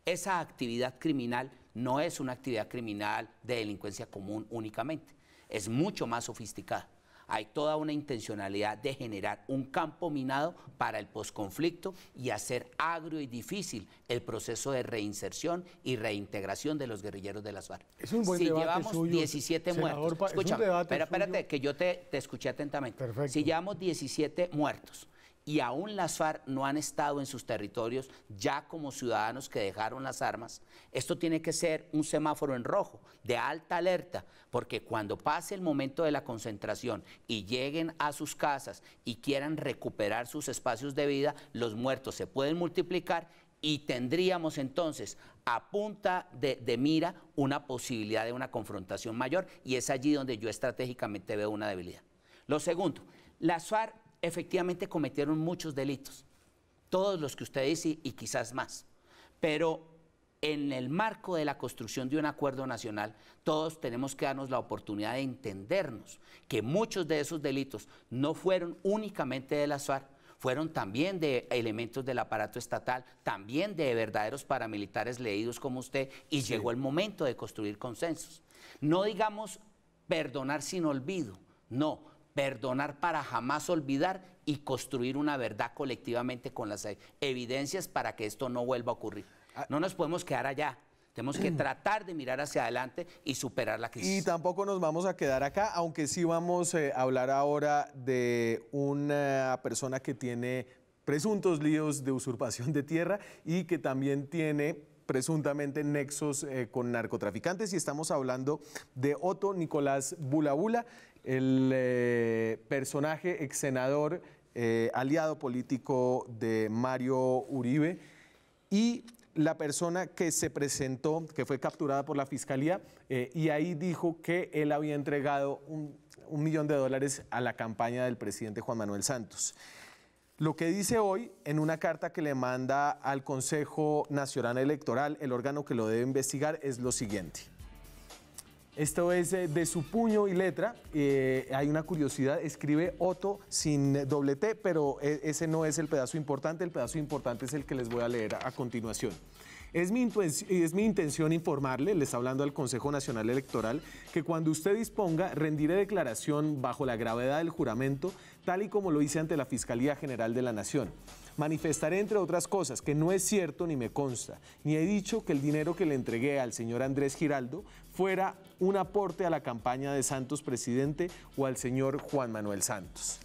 Esa actividad criminal no es una actividad criminal de delincuencia común únicamente, es mucho más sofisticada. Hay toda una intencionalidad de generar un campo minado para el posconflicto y hacer agrio y difícil el proceso de reinserción y reintegración de los guerrilleros de las FARC. Es un buen si debate llevamos suyo, 17 muertos, escúchame, espérate, que yo te escuché atentamente. Perfecto. Si llevamos 17 muertos y aún las FARC no han estado en sus territorios ya como ciudadanos que dejaron las armas, esto tiene que ser un semáforo en rojo, de alta alerta, porque cuando pase el momento de la concentración y lleguen a sus casas y quieran recuperar sus espacios de vida, los muertos se pueden multiplicar y tendríamos entonces a punta de mira una posibilidad de una confrontación mayor, y es allí donde yo estratégicamente veo una debilidad. Lo segundo, las FARC efectivamente cometieron muchos delitos, todos los que usted dice y quizás más, pero en el marco de la construcción de un acuerdo nacional, todos tenemos que darnos la oportunidad de entendernos que muchos de esos delitos no fueron únicamente de las FARC, fueron también de elementos del aparato estatal, también de verdaderos paramilitares leídos como usted, y llegó el momento de construir consensos. No digamos perdonar sin olvido, no. Perdonar para jamás olvidar y construir una verdad colectivamente con las evidencias para que esto no vuelva a ocurrir. No nos podemos quedar allá. Tenemos que tratar de mirar hacia adelante y superar la crisis. Y tampoco nos vamos a quedar acá, aunque sí vamos a hablar ahora de una persona que tiene presuntos líos de usurpación de tierra y que también tiene presuntamente nexos con narcotraficantes, y estamos hablando de Otto Nicolás Bula Bula, el personaje ex senador, aliado político de Mario Uribe, y la persona que se presentó, que fue capturada por la Fiscalía, y ahí dijo que él había entregado $1 millón a la campaña del presidente Juan Manuel Santos. Lo que dice hoy en una carta que le manda al Consejo Nacional Electoral, el órgano que lo debe investigar, es lo siguiente. Esto es de su puño y letra. Hay una curiosidad, escribe Otto sin doble T, pero ese no es el pedazo importante. El pedazo importante es el que les voy a leer a continuación. Es mi intención informarle, le está hablando al Consejo Nacional Electoral, que cuando usted disponga, rendiré declaración bajo la gravedad del juramento, tal y como lo hice ante la Fiscalía General de la Nación. Manifestaré, entre otras cosas, que no es cierto ni me consta, ni he dicho que el dinero que le entregué al señor Andrés Giraldo fuera un aporte a la campaña de Santos presidente o al señor Juan Manuel Santos.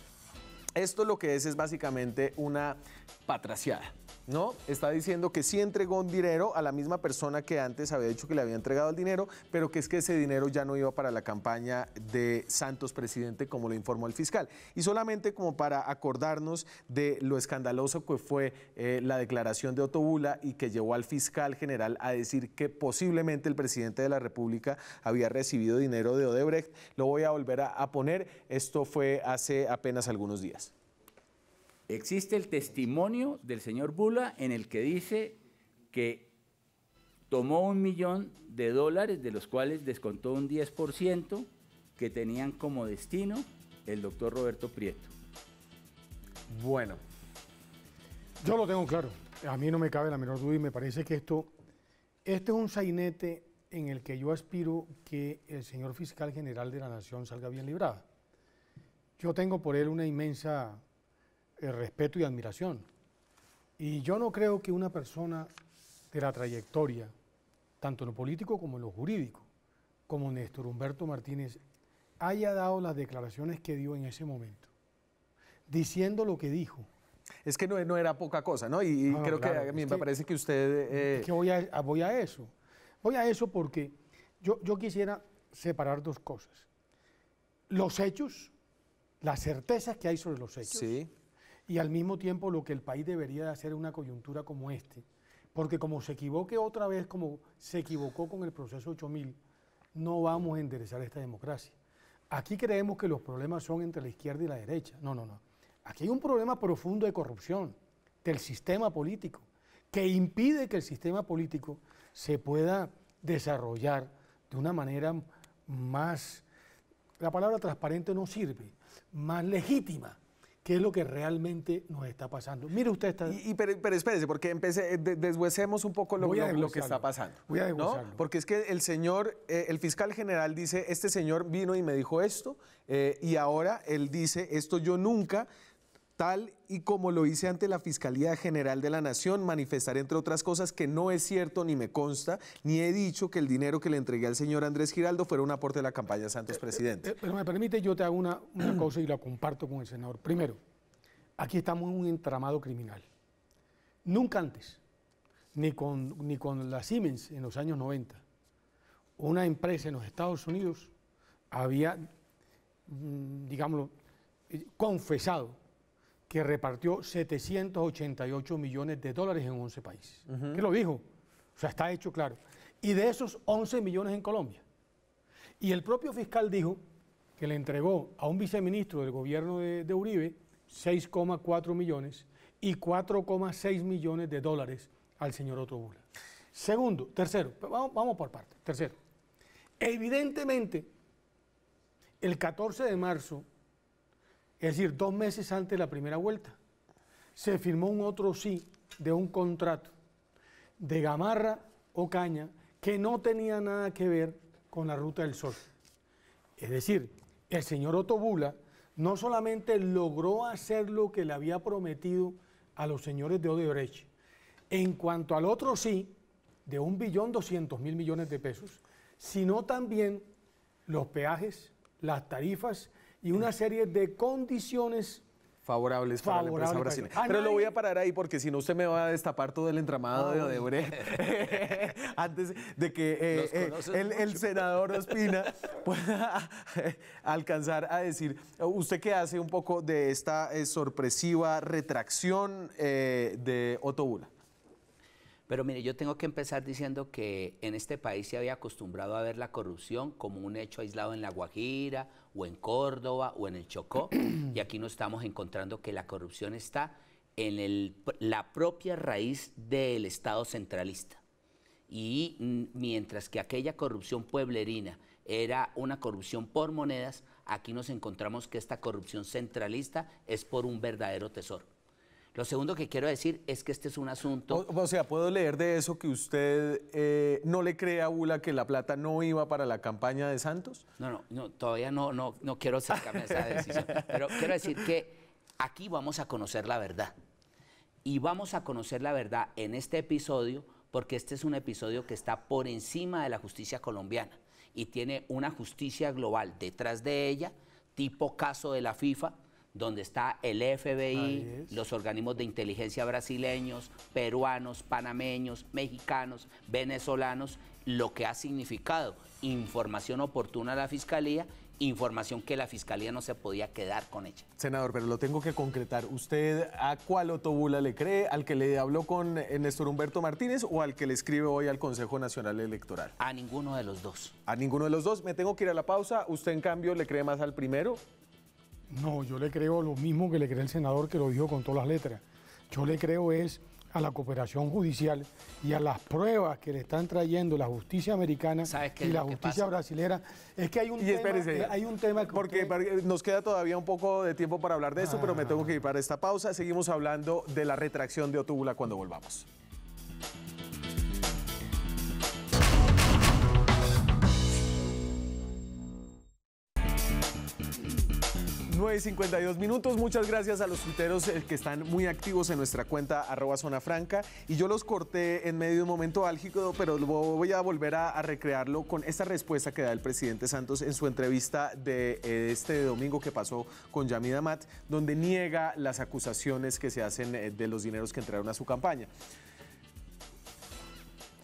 Esto lo que es básicamente una patraciada, ¿no? Está diciendo que sí entregó un dinero a la misma persona que antes había dicho que le había entregado el dinero, pero que es que ese dinero ya no iba para la campaña de Santos presidente, como lo informó el fiscal. Y solamente como para acordarnos de lo escandaloso que fue la declaración de Otto Bula y que llevó al fiscal general a decir que posiblemente el presidente de la República había recibido dinero de Odebrecht, lo voy a volver a poner. Esto fue hace apenas algunos días. Existe el testimonio del señor Bula en el que dice que tomó $1 millón, de los cuales descontó un 10% que tenían como destino el doctor Roberto Prieto. Bueno. Yo lo tengo claro. A mí no me cabe la menor duda y me parece que este es un sainete en el que yo aspiro que el señor fiscal general de la Nación salga bien librado. Yo tengo por él una inmensa respeto y admiración. Y yo no creo que una persona de la trayectoria, tanto en lo político como en lo jurídico, como Néstor Humberto Martínez, haya dado las declaraciones que dio en ese momento, diciendo lo que dijo. Es que no era poca cosa, ¿no? Y no, creo claro, que a mí me parece que usted... Es que voy a eso. Voy a eso porque yo quisiera separar dos cosas. Los hechos, las certezas que hay sobre los hechos. Sí. Y al mismo tiempo lo que el país debería de hacer en una coyuntura como este. Porque como se equivoque otra vez, como se equivocó con el proceso 8000, no vamos a enderezar esta democracia. Aquí creemos que los problemas son entre la izquierda y la derecha. No. Aquí hay un problema profundo de corrupción del sistema político, que impide que el sistema político se pueda desarrollar de una manera más, la palabra transparente no sirve, más legítima, qué es lo que realmente nos está pasando. Mire usted esta... Pero espérese, porque deshuesemos un poco lo que está pasando. Voy a deshuesarlo. ¿No? Porque es que el señor, el fiscal general dice, este señor vino y me dijo esto, y ahora él dice, esto yo nunca, tal y como lo hice ante la Fiscalía General de la Nación, manifestaré, entre otras cosas, que no es cierto ni me consta, ni he dicho que el dinero que le entregué al señor Andrés Giraldo fuera un aporte de la campaña Santos Presidente. Pero me permite, yo te hago una cosa y la comparto con el senador. Primero, aquí estamos en un entramado criminal. Nunca antes, ni con la Siemens en los años 90, una empresa en los Estados Unidos había, digámoslo, confesado que repartió 788 millones de dólares en 11 países. ¿Qué lo dijo? O sea, está hecho claro. Y de esos 11 millones en Colombia. Y el propio fiscal dijo que le entregó a un viceministro del gobierno de Uribe 6,4 millones y 4,6 millones de dólares al señor Ottobula. Tercero, vamos por partes. Tercero, evidentemente, el 14 de marzo, es decir, 2 meses antes de la primera vuelta, se firmó un otro sí de un contrato de Gamarra Ocaña que no tenía nada que ver con la Ruta del Sol. Es decir, el señor Ottobula no solamente logró hacer lo que le había prometido a los señores de Odebrecht, en cuanto al otro sí, de 1.200.000 millones de pesos, sino también los peajes, las tarifas y una serie de condiciones favorables para la empresa brasileña. Pero lo voy a parar ahí porque si no usted me va a destapar todo el entramado de Odebrecht antes de que el senador Ospina pueda alcanzar a decir, ¿usted qué hace un poco de esta sorpresiva retracción de Ottobula? Pero mire, yo tengo que empezar diciendo que en este país se había acostumbrado a ver la corrupción como un hecho aislado en La Guajira, o en Córdoba, o en el Chocó, y aquí nos estamos encontrando que la corrupción está en la propia raíz del Estado centralista. Y mientras que aquella corrupción pueblerina era una corrupción por monedas, aquí nos encontramos que esta corrupción centralista es por un verdadero tesoro. Lo segundo que quiero decir es que este es un asunto... O sea, ¿puedo leer de eso que usted no le cree a Bula que la plata no iba para la campaña de Santos? No, todavía no quiero acercarme a esa decisión. Pero quiero decir que aquí vamos a conocer la verdad. Y vamos a conocer la verdad en este episodio porque este es un episodio que está por encima de la justicia colombiana y tiene una justicia global detrás de ella, tipo caso de la FIFA, donde está el FBI, los organismos de inteligencia brasileños, peruanos, panameños, mexicanos, venezolanos, lo que ha significado información oportuna a la Fiscalía, información que la Fiscalía no se podía quedar con ella. Senador, pero lo tengo que concretar. ¿Usted a cuál Ottobula le cree? ¿Al que le habló con Néstor Humberto Martínez o al que le escribe hoy al Consejo Nacional Electoral? A ninguno de los dos. ¿A ninguno de los dos? Me tengo que ir a la pausa. ¿Usted, en cambio, le cree más al primero? No, yo le creo lo mismo que le cree el senador, que lo dijo con todas las letras. Yo le creo es a la cooperación judicial y a las pruebas que le están trayendo la justicia americana y la justicia brasilera. Es que hay un tema que porque nos queda todavía un poco de tiempo para hablar de esto, pero me tengo que ir para esta pausa. Seguimos hablando de la retracción de Ottobula cuando volvamos. 9:52 minutos. Muchas gracias a los tuiteros que están muy activos en nuestra cuenta @zonafranca. Y yo los corté en medio de un momento álgido, pero voy a volver a recrearlo con esta respuesta que da el presidente Santos en su entrevista de este domingo que pasó con Yamid Amat, donde niega las acusaciones que se hacen de los dineros que entraron a su campaña.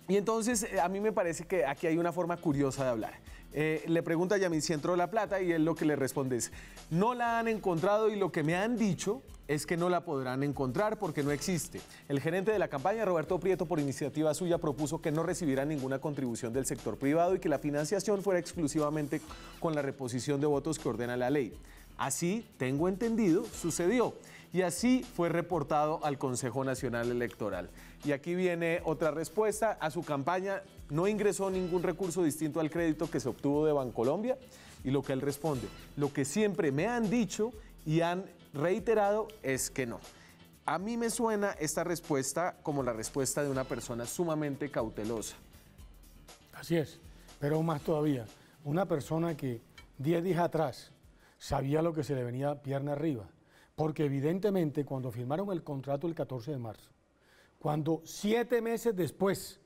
Y entonces a mí me parece que aquí hay una forma curiosa de hablar. Le pregunta a Yamid si entró la plata y él lo que le responde es: no la han encontrado y lo que me han dicho es que no la podrán encontrar porque no existe. El gerente de la campaña, Roberto Prieto, por iniciativa suya, propuso que no recibieran ninguna contribución del sector privado y que la financiación fuera exclusivamente con la reposición de votos que ordena la ley. Así, tengo entendido, sucedió. Y así fue reportado al Consejo Nacional Electoral. Y aquí viene otra respuesta. A su campaña no ingresó ningún recurso distinto al crédito que se obtuvo de Bancolombia. Y lo que él responde: lo que siempre me han dicho y han reiterado es que no. A mí me suena esta respuesta como la respuesta de una persona sumamente cautelosa. Así es, pero más todavía, una persona que 10 días atrás sabía lo que se le venía pierna arriba, porque evidentemente cuando firmaron el contrato el 14 de marzo, cuando 7 meses después,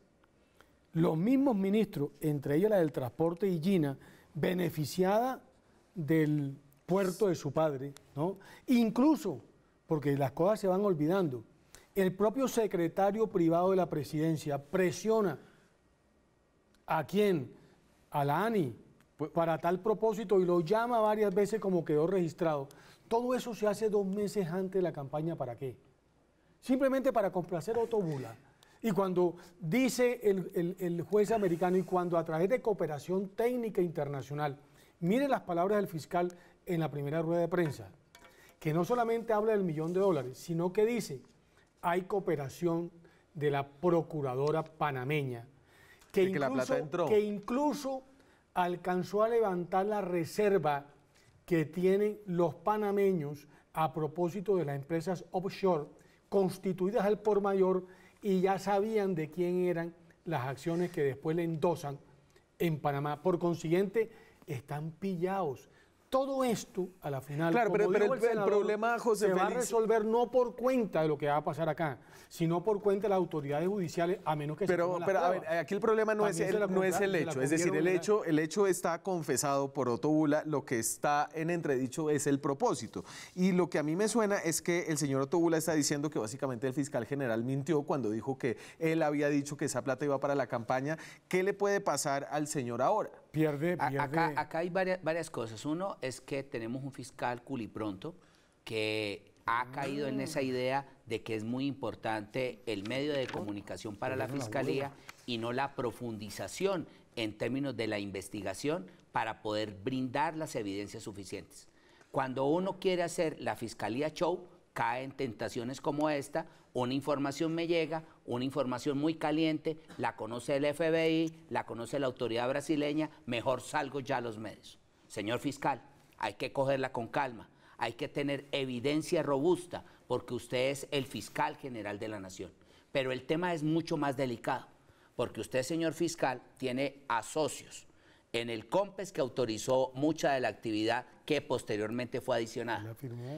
los mismos ministros, entre ellas la del transporte y Gina, beneficiada del puerto de su padre, ¿no? Incluso, porque las cosas se van olvidando, el propio secretario privado de la presidencia presiona ¿a quién? A la ANI, para tal propósito, y lo llama varias veces como quedó registrado. Todo eso se hace 2 meses antes de la campaña, ¿para qué? Simplemente para complacer a Otto Bula. Y cuando dice el juez americano, y cuando a través de cooperación técnica internacional, mire las palabras del fiscal en la primera rueda de prensa, que no solamente habla del $1 millón, sino que dice, hay cooperación de la procuradora panameña, que incluso alcanzó a levantar la reserva que tienen los panameños a propósito de las empresas offshore constituidas al por mayor, y ya sabían de quién eran las acciones que después le endosan en Panamá. Por consiguiente, están pillados. Todo esto, a la final, claro, como pero dijo el senador, problema, José se Félix, va a resolver no por cuenta de lo que va a pasar acá, sino por cuenta de las autoridades judiciales, a menos que se tomen las a pruebas. ver, aquí el problema no es el hecho, es decir, el hecho está confesado por Otto Bula, lo que está en entredicho es el propósito. Y lo que a mí me suena es que el señor Otto Bula está diciendo que básicamente el fiscal general mintió cuando dijo que él había dicho que esa plata iba para la campaña. ¿Qué le puede pasar al señor ahora? Pierde. Acá hay varias cosas. Uno es que tenemos un fiscal culipronto que ha caído en esa idea de que es muy importante el medio de comunicación para la fiscalía y no la profundización en términos de la investigación para poder brindar las evidencias suficientes. Cuando uno quiere hacer la fiscalía show, cae en tentaciones como esta. Una información me llega, una información muy caliente, la conoce el FBI, la conoce la autoridad brasileña, mejor salgo ya a los medios. Señor fiscal, hay que cogerla con calma, hay que tener evidencia robusta, porque usted es el fiscal general de la nación. Pero el tema es mucho más delicado, porque usted, señor fiscal, tiene a socios en el COMPES que autorizó mucha de la actividad que posteriormente fue adicionada.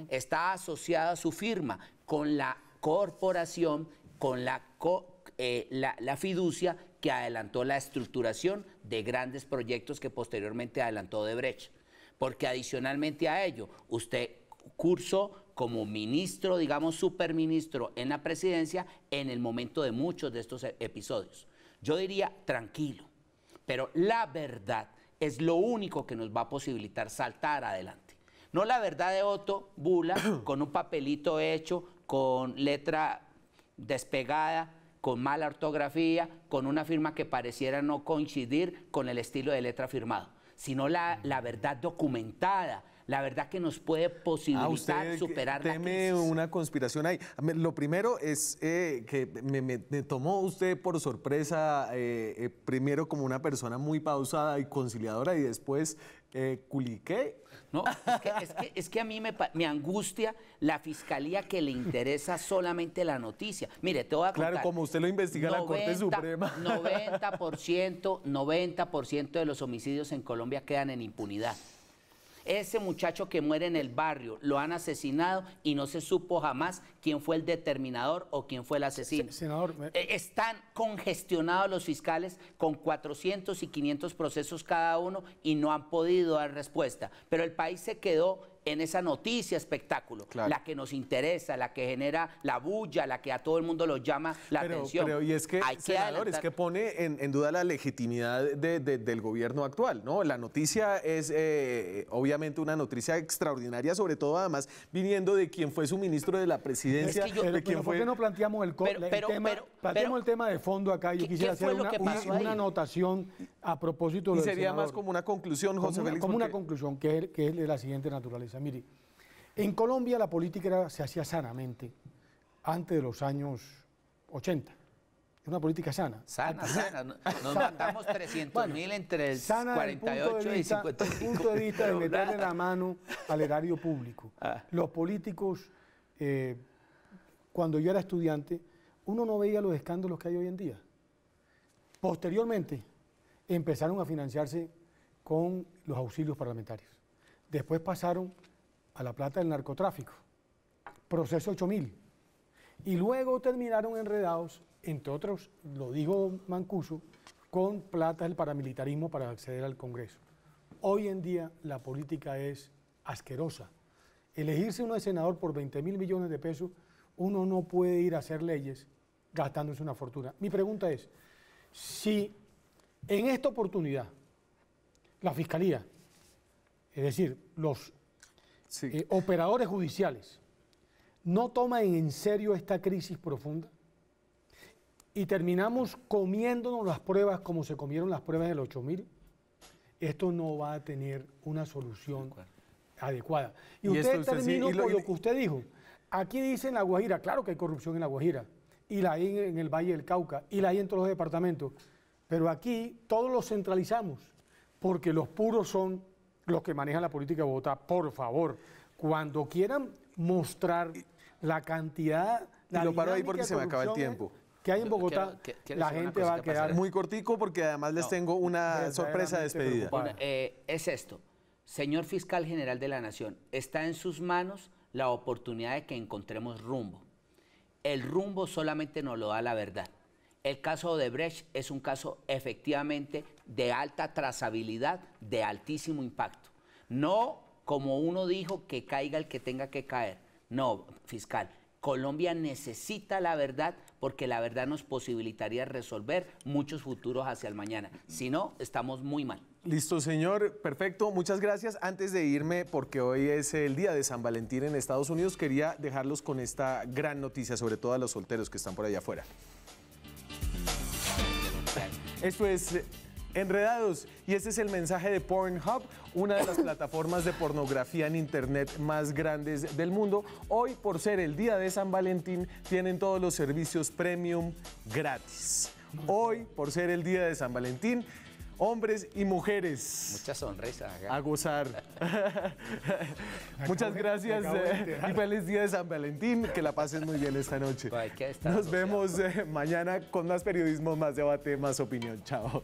Está asociada su firma con la corporación, con la fiducia que adelantó la estructuración de grandes proyectos que posteriormente adelantó Odebrecht. Porque adicionalmente a ello, usted cursó como ministro, digamos superministro en la presidencia en el momento de muchos de estos episodios. Yo diría tranquilo, pero la verdad es lo único que nos va a posibilitar saltar adelante. No la verdad de Otto Bula con un papelito hecho, con letra despegada, con mala ortografía, con una firma que pareciera no coincidir con el estilo de letra firmado, sino la verdad documentada, la verdad que nos puede posibilitar superar la crisis. Teme una conspiración ahí. Lo primero es que me tomó usted por sorpresa, primero como una persona muy pausada y conciliadora, y después culiqué. No, es que a mí me angustia la fiscalía que le interesa solamente la noticia. Mire, te voy a contar. Claro, como usted lo investiga en la Corte Suprema. 90% de los homicidios en Colombia quedan en impunidad. Ese muchacho que muere en el barrio, lo han asesinado y no se supo jamás quién fue el determinador o quién fue el asesino. Senador, están congestionados los fiscales con 400 y 500 procesos cada uno y no han podido dar respuesta. Pero el país se quedó en esa noticia espectáculo, la que nos interesa, la que genera la bulla, la que a todo el mundo lo llama la atención. Pero y es que, senador, es que pone en duda la legitimidad del gobierno actual, ¿no? La noticia es obviamente una noticia extraordinaria, sobre todo además viniendo de quien fue su ministro de la presidencia. Es que ¿por qué no planteamos el tema de fondo acá? Yo quisiera hacer una anotación a propósito de Y sería más como una conclusión, José Félix. Como una conclusión, que es de la siguiente naturaleza. Mire, en Colombia la política se hacía sanamente antes de los años 80. Es una política sana. Sana. Nos matamos 300.000 entre el sana 48 y 55. Desde el punto de vista de meterle la mano al erario público. Los políticos, cuando yo era estudiante, uno no veía los escándalos que hay hoy en día. Posteriormente, empezaron a financiarse con los auxilios parlamentarios. Después pasaron a la plata del narcotráfico, proceso 8000. Y luego terminaron enredados, entre otros, lo dijo Mancuso, con plata del paramilitarismo para acceder al Congreso. Hoy en día la política es asquerosa. Elegirse uno de senador por 20.000 millones de pesos, uno no puede ir a hacer leyes gastándose una fortuna. Mi pregunta es, si en esta oportunidad la Fiscalía, es decir, los operadores judiciales, no toman en serio esta crisis profunda y terminamos comiéndonos las pruebas como se comieron las pruebas del 8000, esto no va a tener una solución adecuada. Y usted terminó con lo que usted dijo. Aquí dice en La Guajira, claro que hay corrupción en La Guajira, y la hay en el Valle del Cauca, y la hay en todos los departamentos, pero aquí todos lo centralizamos, porque los puros son los que manejan la política de Bogotá. Por favor, cuando quieran mostrar la cantidad... Y lo paro ahí porque se me acaba el tiempo. Que hay en Bogotá, la gente va a quedar... Muy cortico porque además les tengo una sorpresa de despedida. Es esto, señor fiscal general de la Nación, está en sus manos la oportunidad de que encontremos rumbo. El rumbo solamente nos lo da la verdad. El caso de Odebrecht es un caso efectivamente de alta trazabilidad, de altísimo impacto. No como uno dijo, que caiga el que tenga que caer. No, fiscal, Colombia necesita la verdad porque la verdad nos posibilitaría resolver muchos futuros hacia el mañana. Si no, estamos muy mal. Listo, señor. Perfecto. Muchas gracias. Antes de irme, porque hoy es el día de San Valentín en Estados Unidos, quería dejarlos con esta gran noticia, sobre todo a los solteros que están por allá afuera. Esto es Enredados y este es el mensaje de Pornhub, una de las plataformas de pornografía en internet más grandes del mundo. Hoy, por ser el día de San Valentín, tienen todos los servicios premium gratis. Hoy, por ser el día de San Valentín, hombres y mujeres. Mucha sonrisa. A gozar. Muchas gracias y feliz día de San Valentín. Que la pasen muy bien esta noche. Nos vemos mañana con más periodismo, más debate, más opinión. Chao.